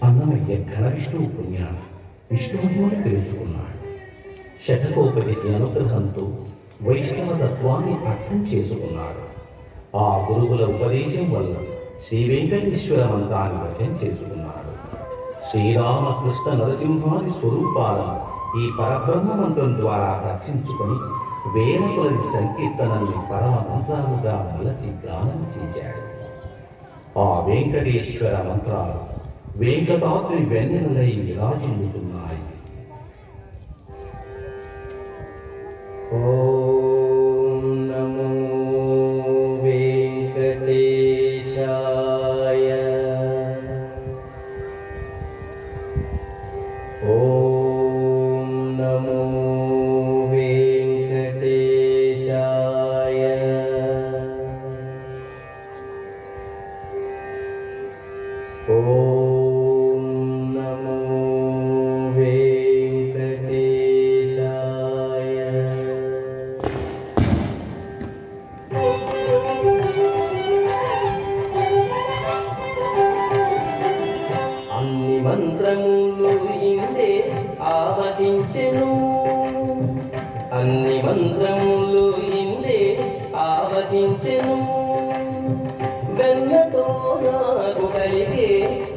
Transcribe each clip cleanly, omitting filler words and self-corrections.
అన్నమయ్య ఘన విష్ణువు పుణ్యాన్ని విష్ణువుని తెలుసుకున్నాడు. శతకోపతి అనుగ్రహంతో వైష్ణవ తత్వాన్ని అర్థం చేసుకున్నాడు. ఆ గురువుల ఉపదేశం వల్ల శ్రీ వెంకటేశ్వర మంత్రాన్ని వచం చేసుకున్నాడు. శ్రీరామకృష్ణ నరసింహాది స్వరూపాలను ఈ పరబ్రహ్మ మంత్రం ద్వారా దర్శించుకొని వేల కొలది సంకీర్తనల్ని పరమ మంత్రాలుగా మలచి గానం చేశాడు. ఆ వెంకటేశ్వర మంత్రాలు వెంకటాద్రి వెన్నెలై విరాజిల్లుతున్నాయి. ఓం నమో వెంకటేశాయ. ఓం నమో వెంకటేశాయ. ఓం నమో వెంకటేశాయ. అన్ని మంత్రములు ఇందే ఆవహించెను, అన్ని మంత్రములు ఇందే ఆవహించెను. వెన్నతో నాకు కలిగే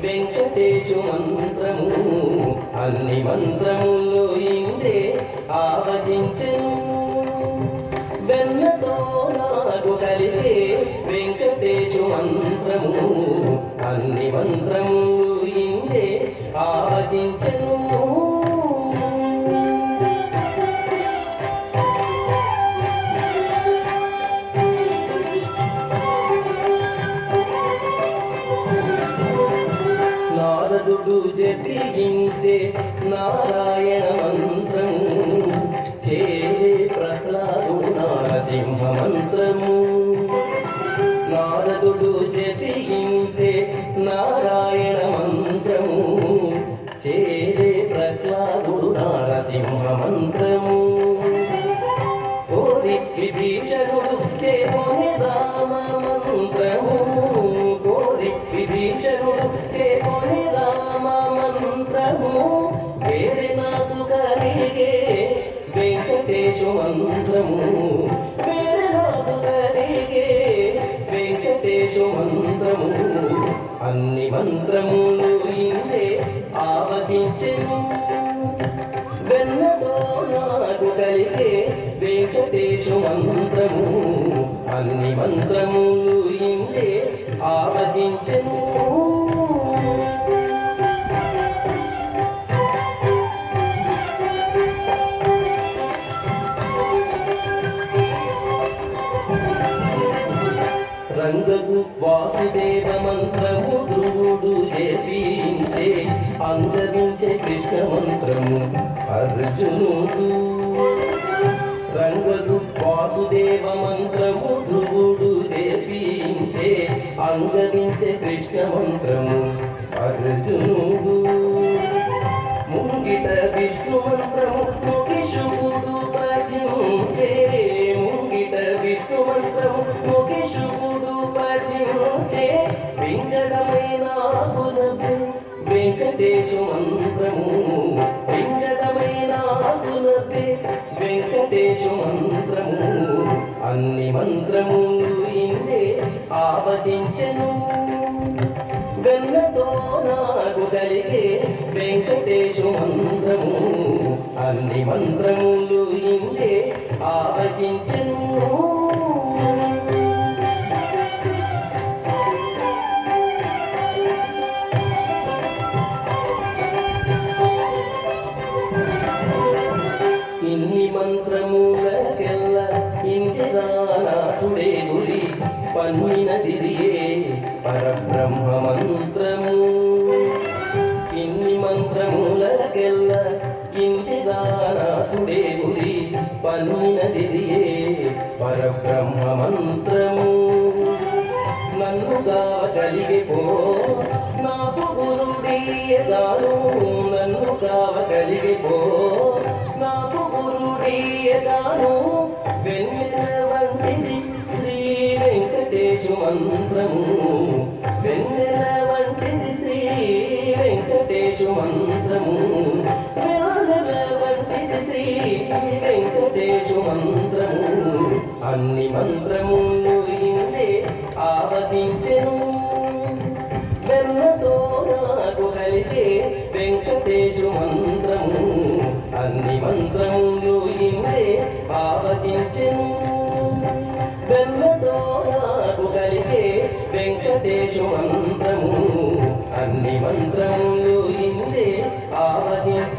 వెంకటేశు మంత్రము, అన్ని మంత్రములు ఇందే ఆవహించెను. వెన్నతో నాకు కలిగే వెంకటేశు మంత్రము, అన్ని మంత్రములు ఇందే ఆవహించెను. నారదుడు జపించే నారాయణ మంత్రము, చేరే ప్రహ్లాదుడు నారసింహ మంత్రము. నారదుడు జపించే నారాయణ మంత్రము, చేరే ప్రహ్లాదుడు నారసింహ మంత్రము. కోరి విభీషణుడు చేకొనే రామ మంత్రము, కోరి విభీషణుడు చేకొనే రామ మంత్రము. వేరే నాకు కలిగే వెంకటేశు మంత్రము, వేరే నాకు కలిగే వెంకటేశు మంత్రము. అన్ని మంత్రములు ఇందే ఆవహించెను. వెన్నతో నాకు కలిగే వెంకటేశు మంత్రము, అన్ని మంత్రములు ఇందే ఆవహించెను. రంగకు వాసుదేవ మంత్రము ధ్రువుడు జపించే, అంగవించే కృష్ణ మంత్రము అర్జునుడు. రంగకు వాసుదేవ మంత్రము ధ్రువుడు జపించే, అంగవించే కృష్ణ మంత్రము అర్జునుడు. ముంగిట విష్ణు మంత్రము ముఖిశుకుడు పఠించే, ముంగిట విష్ణు మంత్రము ముఖిశుకుడు పఠించే. వెంకటమైన ఆకులకు వెంకటేశు మంత్రము, వెంకటమైన ఆకులకు వెంకటేశు మంత్రము. అన్ని మంత్రములు ఇందే ఆవహించెను. వెన్నతో నాకు కలిగే వెంకటేశు మంత్రము, అన్ని మంత్రములు ఇందే ఆవహించెను. ఇన్ని మంత్రములకెల్ల ఇందిరానాథుడే గురి పన్నినదిరియే పరబ్రహ్మ మంత్రము. ఇన్ని మంత్రములకెల్ల ఇందిరానాథుడే గురి పన్నినదిరియే పరబ్రహ్మ మంత్రము. నన్ను కావగలిగిపో నాకు గురుడీయగాను, నన్ను కావగలిగిపో నాకు గురుడీయగాను. వెన్నెల వంటిది శ్రీ వెంకటేశు మంత్రము, వెన్నెల వంటిది శ్రీ వెంకటేశు వెంకటేశు మంత్రము వేదల వంటిది శ్రీ వెంకటేశు మంత్రము అన్ని మంత్రములు ఇందే ఆవహించెను వెన్నతో నాకు కలిగే వెంకటేశు మంత్రము అన్ని మంత్రములు ఇందే ఆవహించెను వెన్నతో నాకు కలిగే వెంకటేశు మంత్రము అన్ని మంత్రములు ఇందే ఆవహించెను